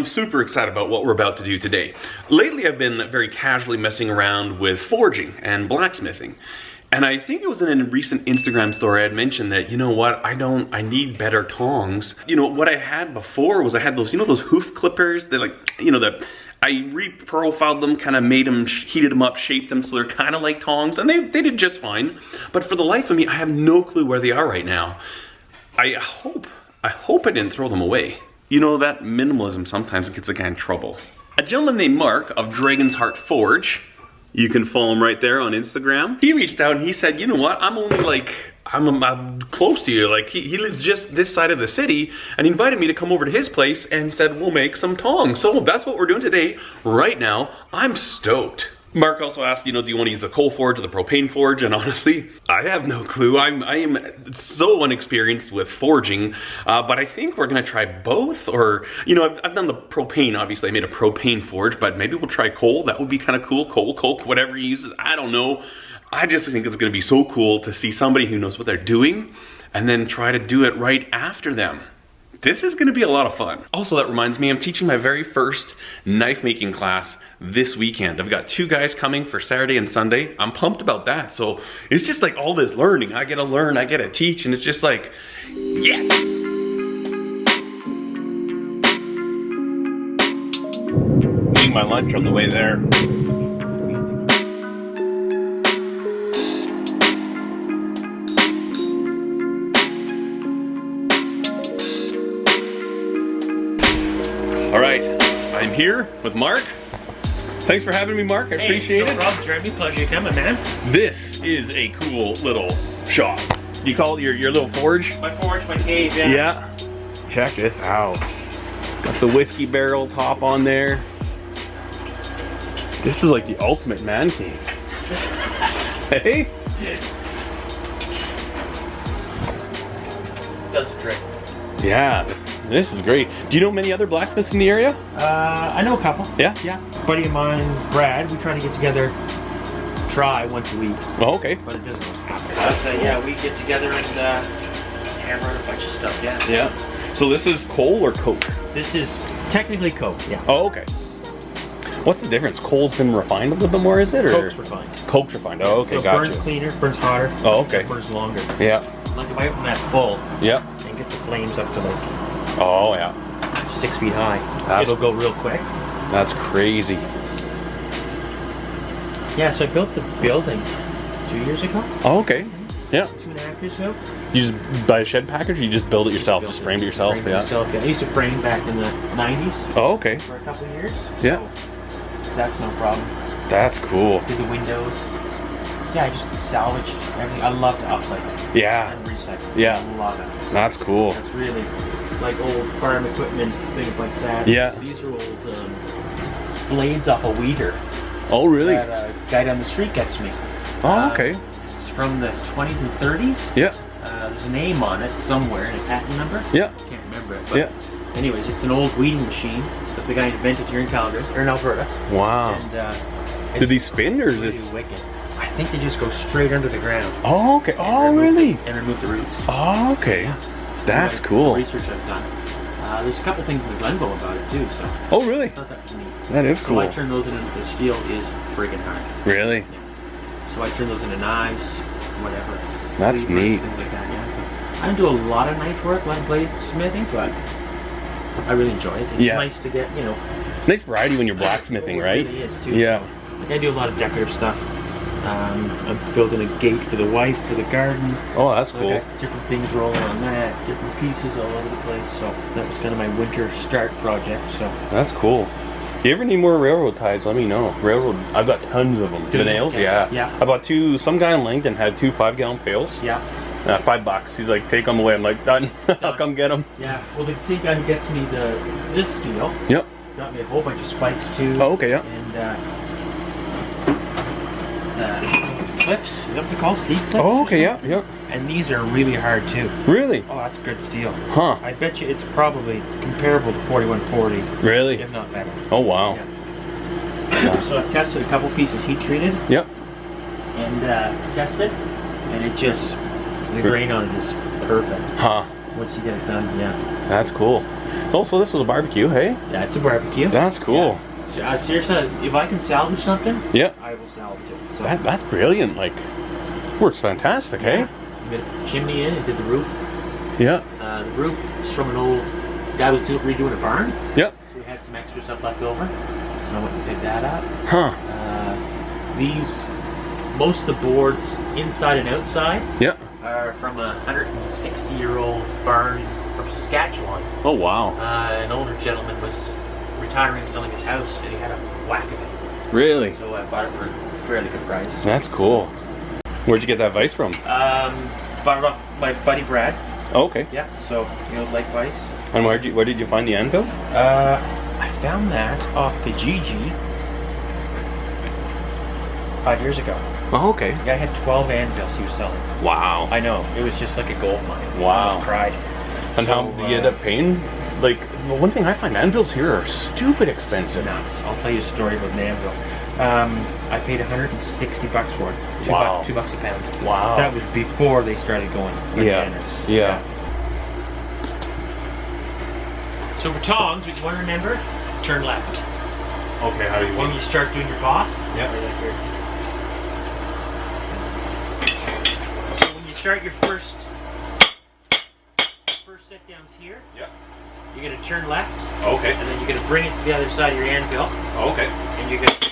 I'm super excited about what we're about to do today. Lately I've been very casually messing around with forging and blacksmithing. And I think it was in a recent Instagram story I had mentioned that, you know what, I need better tongs. You know, what I had before was I had those, you know, those hoof clippers that I re-profiled them, kind of made them, heated them up, shaped them so they're kind of like tongs, and they did just fine. But for the life of me, I have no clue where they are right now. I hope I didn't throw them away. You know, that minimalism sometimes gets a guy in trouble. A gentleman named Mark of Dragon's Heart Forge, you can follow him right there on Instagram. He reached out and he said, you know what, I'm only like, I'm close to you. Like, he lives just this side of the city, and he invited me to come over to his place and he said, we'll make some tongs. So that's what we're doing today, right now. I'm stoked. Mark also asked, you know, do you want to use the coal forge or the propane forge? And honestly, I have no clue. I am so unexperienced with forging, but I think we're gonna try both. Or, you know, I've done the propane, obviously I made a propane forge, but maybe we'll try coal. That would be kind of cool. Coal, coke, whatever he uses, I don't know. I just think it's gonna be so cool to see somebody who knows what they're doing and then try to do it right after them. This is gonna be a lot of fun. Also, that reminds me, I'm teaching my very first knife making class this weekend. I've got 2 guys coming for Saturday and Sunday. I'm pumped about that. So it's just like all this learning. I get to learn, I get to teach, and it's just like, yes! Eating my lunch on the way there. All right, I'm here with Mark. Thanks for having me, Mark. I appreciate it. No problem, Jeremy. Pleasure coming, man. This is a cool little shop. You call it your little forge? My forge, my cave, yeah. Yeah. Check this out. Got the whiskey barrel top on there. This is like the ultimate man cave. Hey? Does the trick. Yeah. This is great. Do you know many other blacksmiths in the area? I know a couple. Yeah? Yeah. A buddy of mine, Brad, we try to get together, try once a week. Oh, okay. But it doesn't always happen. But yeah, we get together and hammer out a bunch of stuff, yeah. Yeah. So this is coal or coke? This is technically coke, yeah. Oh, okay. What's the difference? Coal's been refined a little bit more, is it? Or? Coke's refined. Coke's refined. Oh, okay, so gotcha. burns cleaner, burns hotter. Oh, okay. Burns longer. Yeah. Like if I open that full, yeah, and get the flames up to like, oh yeah, 6 feet high. It'll go real quick. That's crazy. Yeah, so I built the building 2 years ago. Oh, okay. Yeah. 2.5 years ago. You just buy a shed package, or you just build it yourself, just frame it yourself? Frame it yourself, yeah. I used to frame back in the 90s. Oh, okay. For a couple of years. Yeah. So that's no problem. That's cool. Did the windows. Yeah, I just salvaged everything. I love to upcycle. Yeah. And recycle. Yeah. I love it. That's cool. That's really like old farm equipment, things like that. Yeah. These are old blades off a weeder. Oh, really? That a guy down the street gets me. Oh, okay. It's from the 20s and 30s. Yeah. There's a name on it somewhere and a patent number. Yeah. I can't remember it. But yeah. Anyways, it's an old weeding machine that the guy invented here in Calgary, or in Alberta. Wow. And do these spin, or is really this? wicked. I think they just go straight under the ground. Oh, okay. Oh, really? And remove the roots. Oh, okay. Yeah. That's Like, cool. Research I've done. There's a couple things in the Glenbow about it too. So. Oh, really? I thought that was neat. That is cool. So I turn those into the steel is friggin' hard. Really? Yeah. So I turn those into knives, whatever. That's neat. Things like that. Yeah. So I don't do a lot of knife work, a lot of blade smithing, but I really enjoy it. It's nice to get, you know. Nice variety when you're blacksmithing, right? It really is too. Yeah. So, like I do a lot of decorative stuff. I'm building a gate for the wife for the garden. Oh, that's so cool. I got different things rolling on that, different pieces all over the place. So that was kind of my winter start project. So that's cool. If you ever need more railroad ties, let me know. Railroad, I've got tons of them. The nails, yeah. I bought 2. Some guy in Langdon had 2 5-gallon pails. Yeah. $5. He's like, take them away. I'm like, done. I'll come get them. Yeah. Well, the same guy who gets me this steel. Yep. Got me a whole bunch of spikes too. Oh, okay, yeah. And clips. Is that what they're called? C-clips? Oh, okay, yeah. And these are really hard too. Really? Oh, that's good steel. Huh. I bet you it's probably comparable to 4140. Really? If not better. Oh, wow. Yeah. So I've tested a couple pieces heat treated. Yep. And tested, and it just, the grain on it is perfect. Huh. Once you get it done, yeah. That's cool. Oh, so this was a barbecue, hey? That's a barbecue. That's cool. Yeah. Seriously, if I can salvage something, Yeah. I will salvage it. So That's brilliant. Like, works fantastic, hey? we got a chimney in. It did the roof. Yeah. The roof is from an old guy was redoing a barn. Yep. So we had some extra stuff left over. So I went and picked that up. Huh. Most of the boards inside and outside Yep. are from a 160-year-old barn from Saskatchewan. Oh, wow. An older gentleman was retiring, selling his house, and he had a whack of it. Really? So I bought it for a fairly good price. That's cool. Where'd you get that vice from? Bought it off my buddy Brad. Oh, okay. Yeah, so like vice. And where did you find the anvil? I found that off Kijiji 5 years ago. Oh, okay. The guy had 12 anvils he was selling. Wow. I know. It was just like a gold mine. Wow. I just cried. And how did you end up paying? Like, well, one thing I find, anvils here are stupid expensive. Nuts. I'll tell you a story about an anvil. I paid $160 for it. Wow. $2 a pound. Wow. That was before they started going bananas. Yeah. So for tongs, what you want to remember, turn left. Okay, how do you When you start doing your boss, Yep. right here. So when you start your first set downs here, Yep. you're going to turn left, Okay. and then you're going to bring it to the other side of your anvil, Okay. and you're going to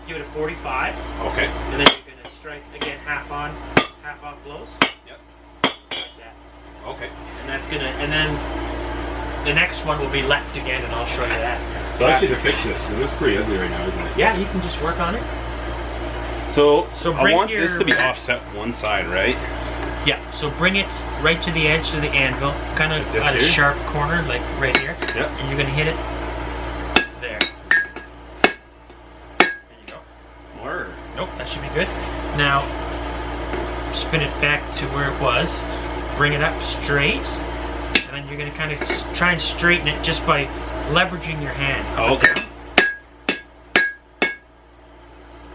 give it a 45, Okay. and then you're going to strike again half on, half off blows. Yep. Like that. Okay. And that's going to, and then the next one will be left again, and I'll show you that. So actually to fix this, because it's pretty ugly right now, isn't it? Yeah, you can just work on it. So I bring want this your- to be offset one side, right? Yeah, so bring it right to the edge of the anvil, kind of Like this at a here? sharp corner, like right here. Yep. And you're going to hit it there. There you go. More. Nope, that should be good. Now, spin it back to where it was, bring it up straight, and then you're going to kind of try and straighten it just by leveraging your hand. Oh, okay.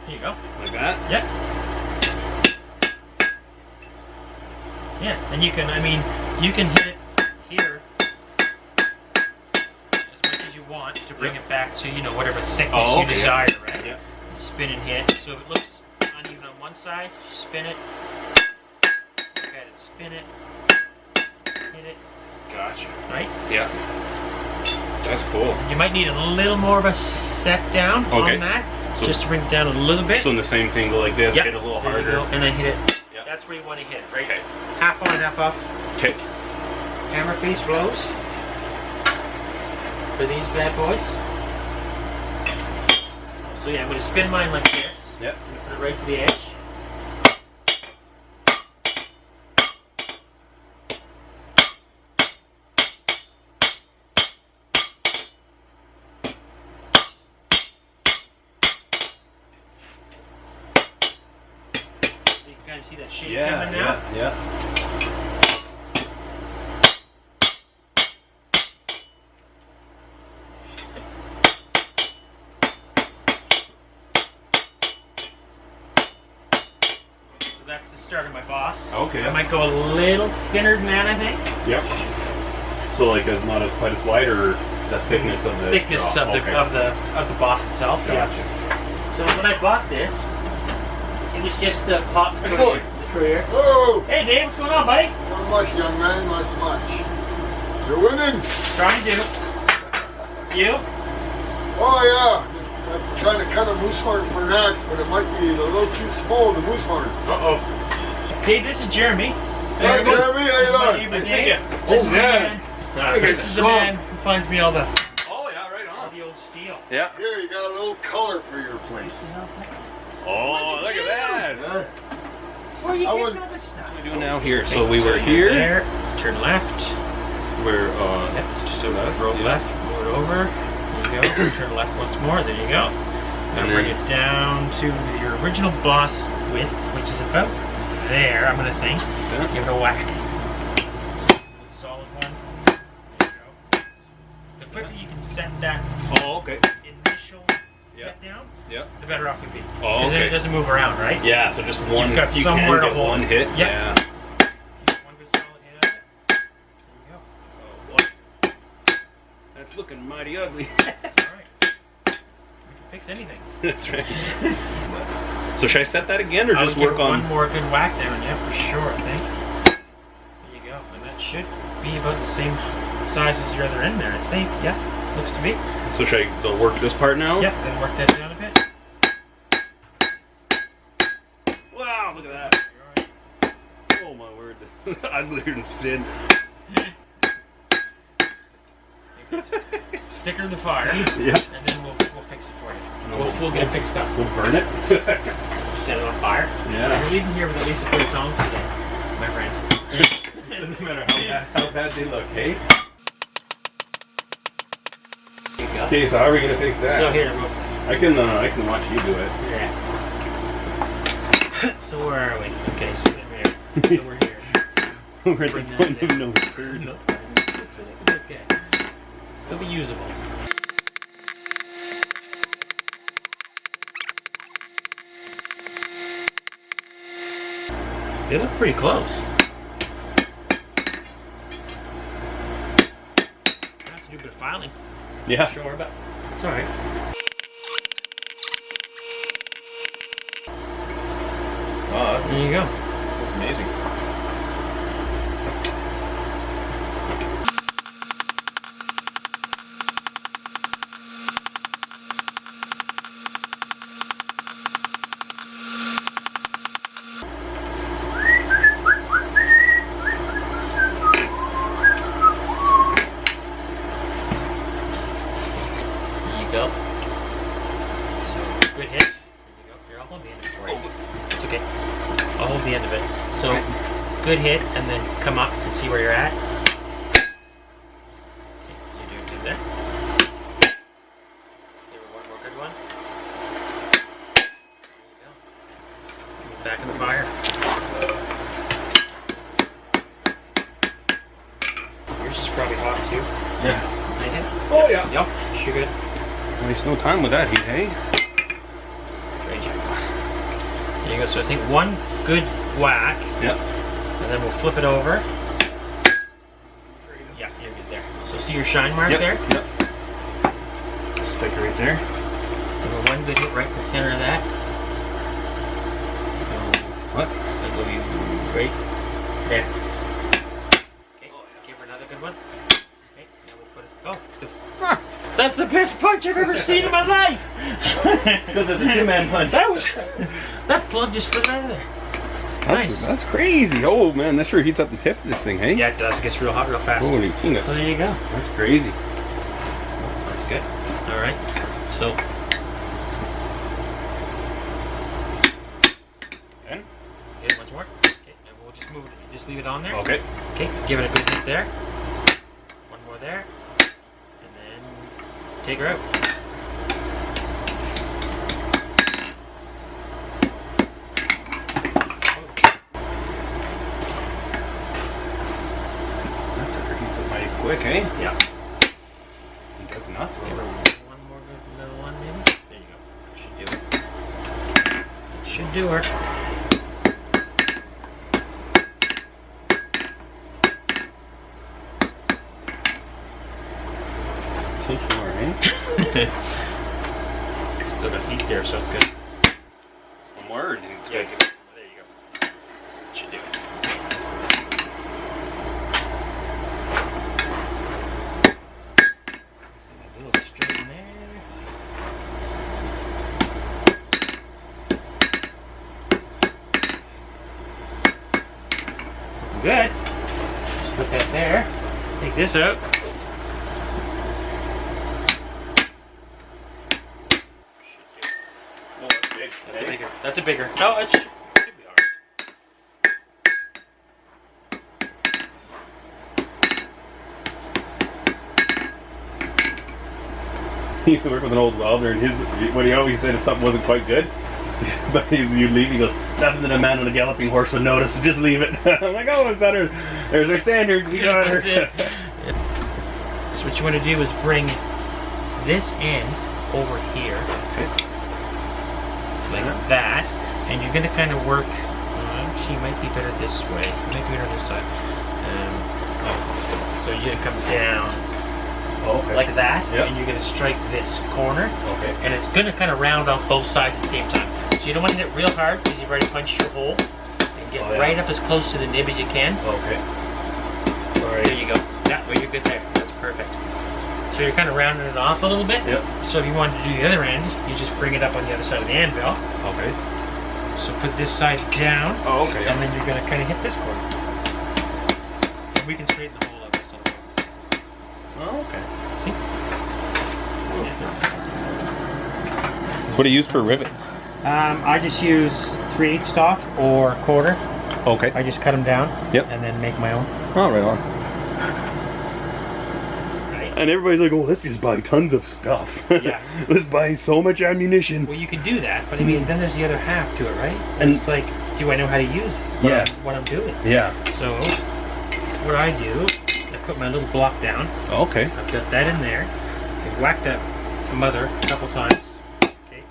There you go. Like that? Yep. Yeah, and you can, you can hit it here as much as you want to bring it back to, whatever thickness you desire, right? Yep. And spin and hit. So if it looks uneven on one side, spin it, look at it, spin it, hit it, Gotcha. right? Yeah. That's cool. You might need a little more of a set down Okay. on that, So- just to bring it down a little bit. So in the same thing, go like this, Yep. hit a little There you harder. go, and then hit it. Yep. That's where you want to hit it, right? Okay. Half on, half off. Okay. Hammer face blows for these bad boys. So yeah, I'm going to spin mine like this. Yep. I'm going to put it right to the edge. You can kind of see that shape coming now. Yeah. So that's the start of my boss. Okay. I might go a little thinner than that, I think. Yep. So like it's not as quite as wide, or the thickness of the Thickness draw. of the boss itself. Gotcha. Yeah. So when I bought this, it was just the pot the tray. Oh, Hey Dave, what's going on, buddy? not much, young man, not much. You're winning? Trying to. You? Oh, yeah. I'm trying to cut a moose horn for an axe, but it might be a little too small, the moose horn. Uh-oh. Hey, this is Jeremy. Hey, Jeremy, how you doing? Nice to meet you. Oh, man. This is the man who finds me all the Oh yeah, right all on. the old steel. Yeah. Here, you got a little color for your place. Oh, look at that. Yeah. Where are you I getting was- all this stuff? What are we doing now here? So we were here. There. Turn left. We're Yep. So left, roll yeah. left. Move it over. There you go. Turn left once more. There you go. And And bring then- it down to your original boss width, which is about there, I'm gonna think. Yeah. Give it a whack. Solid one. There you go. The quicker you can set that Oh, okay. initial Yeah. set down, Yep. the better off you'll be. Oh, Because then okay. it doesn't move around, right? Yeah. So just one. You've got you somewhere can to get hold. one hit. Yep. Yeah. One good solid hit of it. There you go. it's looking mighty ugly. Alright. We can fix anything. That's right. So should I set that again, or just work on... one more good whack down, yeah, for sure, I think. There you go. And that should be about the same size as your other end there, I think. Yeah, looks to be. So should I go work this part now? Yep, then work that down a bit. Wow, look at that. Oh my word. Uglier than sin. Stick her in the fire. Yeah. And then we'll fix it for you. We'll get it fixed up. We'll burn it. Set it on fire. Yeah. You're leaving here with at least a pair of tongs today, my friend. Doesn't matter how bad they look, hey? There you go. Okay, so how are we gonna fix that? So here, I can watch you do it. yeah. So where are we? Okay, so we're here. So we're here. We're at the Bring that point of down. no return. Okay. It'll be usable. They look pretty close. I have to do a bit of filing. Yeah. Sure, but it's alright. Oh, There you go. that's amazing. Go. So, good hit. There you go. Here, I'll hold the end of it for you. It's okay. I'll hold the end of it. So, good hit, and then come up and see where you're at. Okay, you're doing good there. Here, one more good one. There you go. Back in the fire. Yours is probably hot too. Yeah. Hit? Oh yeah. Yep. Sure good. Waste no time with that heat, hey? Great job. There you go. So I think one good whack, Yep. and then we'll flip it over. Yeah, you're good there. So see your shine mark there? Yep. Stick it right there. And one good hit right in the center of that. What? That'll be right there. Okay, give her another good one. Okay, now we'll put it. Oh, that's the best punch I've ever seen in my life! Because it's a two-man punch. That plug just slid out of there. Nice. That's crazy. Oh man, that sure heats up the tip of this thing, hey? Yeah, it does. It gets real hot real fast. Holy peanuts. So there you go. That's crazy. That's good. All right. So. And? Okay, once more. Okay, and we'll just move it. Just leave it on there. Okay. Okay, give it a good hit there. One more there. And then take her out. That sucker heats up mighty quick, eh? Yeah. He does enough. Give her one more good little one, maybe. There you go. Should do it. It should do her. Touch more, eh? Still got heat there, so it's good. One more, or do you Yeah, expect- good. There you go. Should do it. A little straight in there. Good. Just put that there. Take this out. Oh, that's big. That's a bigger. That's a bigger. No, it should be alright. He used to work with an old welder, and what he always said if something wasn't quite good, but you'd leave, he goes, nothing that a man on a galloping horse would notice, just leave it. I'm like, oh, is that her? There's our standard. We got her. That's it. So what you want to do is bring this end over here, like that, and you're going to kind of work. She might be better this way. Might be better this side. So you're going to come down Okay. like that, Yep. and you're going to strike this corner, Okay. and it's going to kind of round off both sides at the same time. So you don't want to hit it real hard because you've already punched your hole, and get right up as close to the nib as you can. Okay. Alright. There you go. Yeah, well, you're good there. That's perfect. So you're kind of rounding it off a little bit. Yep. So if you wanted to do the other end, you just bring it up on the other side of the anvil. Okay. So put this side down. Oh, okay. And then you're going to kind of hit this corner. And we can straighten the hole out this little bit. Oh, okay. See? So what do you use for rivets? I just use 3/8 stock or quarter. Okay. I just cut them down. Yep. And then make my own. Oh, right on. Right. And everybody's like, oh, let's just buy tons of stuff. Yeah. Let's buy so much ammunition. Well, you could do that, but I mean, then there's the other half to it, right? And- And it's like, do I know how to use what I'm doing? Yeah. So, what I do, I put my little block down. Okay. I've got that in there. I whack that mother a couple times. Okay.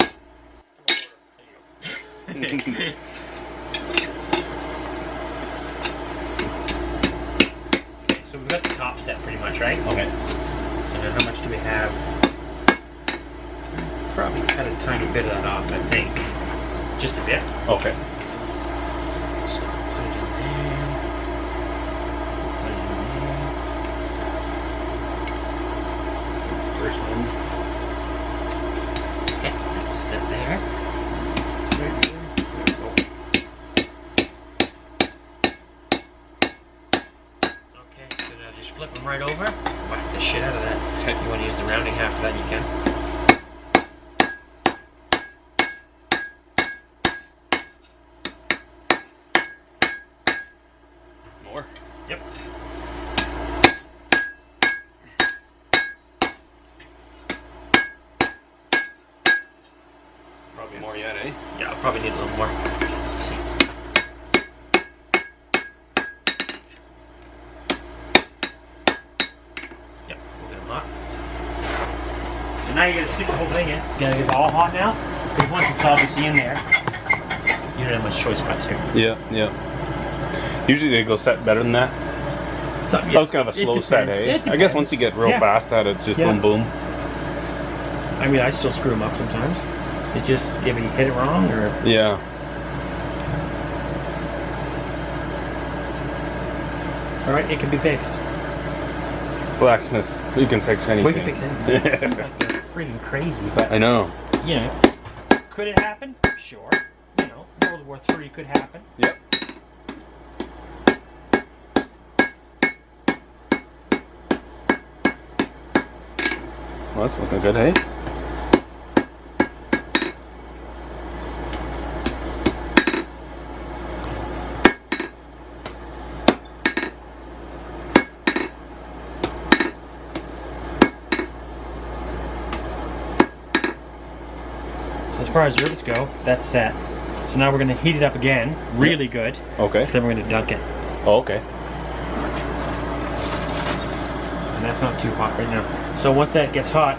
There you go. So we've got the top set pretty much, right? Okay. And then how much do we have? Probably cut a tiny bit of that off, I think. Just a bit. Okay. So put it in there. Put it in there. First one. Okay, that's set there. There you go. Okay, so now just flip them right over. Whack the shit out of that. Okay. You want to use the rounding half of that, you can. More. Yep. Probably more yet, eh? Yeah, I'll probably need a little more. Let's see. Yep, we'll get them hot. So now you're gonna stick the whole thing in. You gotta get it all hot now, because once it's obviously in there, you don't have much choice but to. Yeah, yeah. Usually they go set better than that. So, That was kind of a slow set, eh? I guess once you get real fast at it, it's just boom, boom. I mean, I still screw them up sometimes. It's just if you hit it wrong, or Yeah. it's all right. It can be fixed. Blacksmiths, we can fix anything. We can fix anything. It seems like they're freaking crazy, but I know. you know, could it happen? Sure. You know, World War III could happen. Yep. Well, that's looking good, eh? So as far as rivets go, that's set. So now we're going to heat it up again, really good. Okay. Then we're going to dunk it. Oh, okay. And that's not too hot right now. So once that gets hot,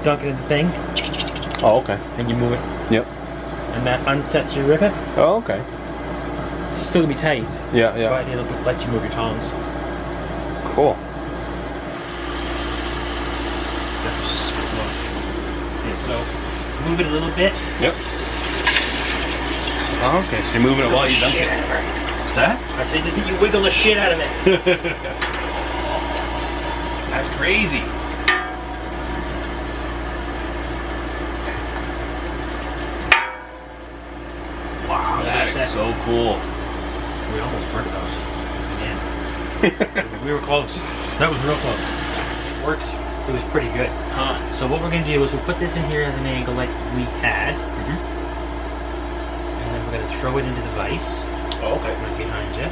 dunk it in the thing, Oh, okay. and you move it. Yep. And that unsets your rivet. Oh, okay. It's still going to be tight, Yeah, yeah. but it'll let you move your tongs. Cool. Okay, so move it a little bit. Yep. Oh, okay, so you're moving it while you dunk Shit it. out of her. What's that? I said that you wiggle the shit out of it. That's crazy. Wow, that is so cool. We almost burnt those again. We were close. That was real close. It worked. It was pretty good. Huh. So what we're going to do is we'll put this in here at an angle like we had. And then we're going to throw it into the vise. Oh, okay. Right behind you.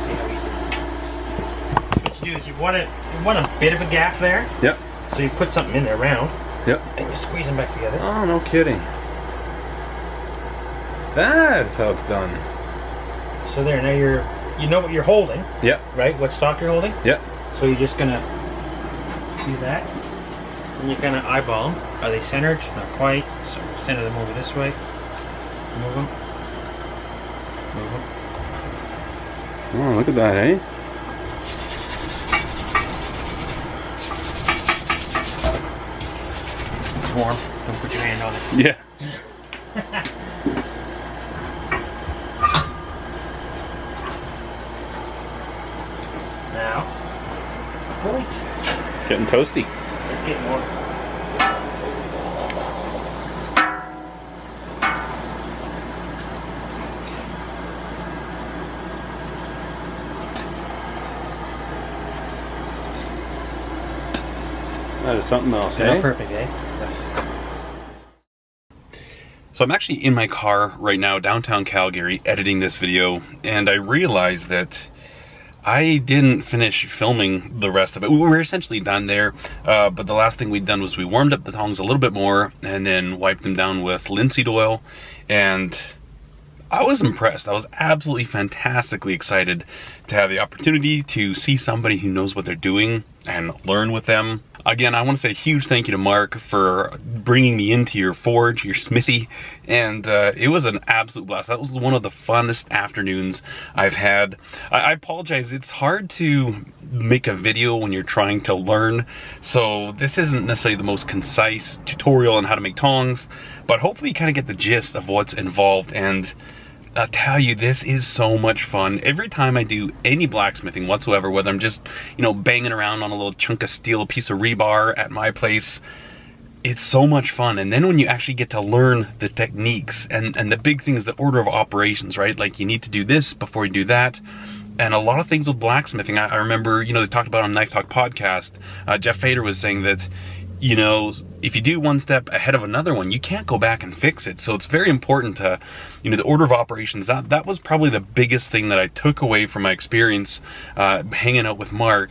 See how easy it is. What you do is you want a bit of a gap there. Yep. So you put something in there round. Yep. And you squeeze them back together. Oh, no kidding. That's how it's done. So there, now you know what you're holding, Yep. right? What stock you're holding. Yep. So you're just gonna do that, and you kind of eyeball them. Are they centered? Not quite. So center them over this way. Move them. Move them. Oh, look at that, eh? It's warm. Don't put your hand on it. Yeah. Now, point. Getting toasty. Let's get more. That is something else, Perfect, eh? So I'm actually in my car right now, downtown Calgary, editing this video, and I realized that I didn't finish filming the rest of it. We were essentially done there, but the last thing we'd done was we warmed up the tongs a little bit more and then wiped them down with linseed oil, and I was impressed. I was absolutely fantastically excited to have the opportunity to see somebody who knows what they're doing and learn with them. Again, I want to say a huge thank you to Mark for bringing me into your forge, your smithy, and it was an absolute blast. That was one of the funnest afternoons I've had. I apologize, it's hard to make a video when you're trying to learn, so this isn't necessarily the most concise tutorial on how to make tongs, but hopefully you kind of get the gist of what's involved. And I'll tell you, this is so much fun. Every time I do any blacksmithing whatsoever, whether I'm just, you know, banging around on a little chunk of steel, a piece of rebar at my place, it's so much fun. And then when you actually get to learn the techniques, and the big thing is the order of operations, right? Like, you need to do this before you do that. And a lot of things with blacksmithing, I remember, you know, they talked about on Knife Talk podcast, Jeff Fader was saying that, you know, if you do one step ahead of another one, you can't go back and fix it. So it's very important to, you know, the order of operations. That was probably the biggest thing that I took away from my experience hanging out with Mark,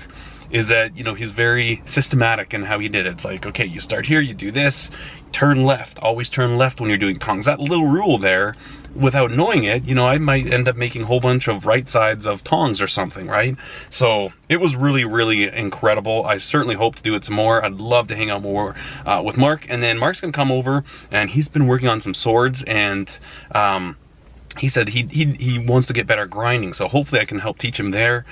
is that, you know, he's very systematic in how he did it. It's like, okay, you start here, you do this, turn left, always turn left when you're doing tongs. That little rule there, without knowing it, you know, I might end up making a whole bunch of right sides of tongs or something, right? So it was really, really incredible. I certainly hope to do it some more. I'd love to hang out more with Mark. And then Mark's gonna come over, and he's been working on some swords, and he said he wants to get better at grinding, so hopefully I can help teach him there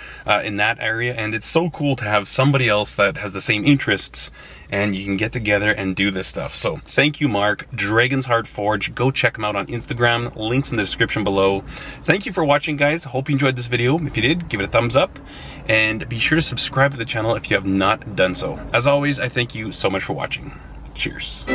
in that area. And it's so cool to have somebody else that has the same interests, and you can get together and do this stuff. So thank you, Mark. Dragon's Heart Forge. Go check him out on Instagram. Links in the description below. Thank you for watching, guys. Hope you enjoyed this video. If you did, give it a thumbs up, and be sure to subscribe to the channel if you have not done so. As always, I thank you so much for watching. Cheers.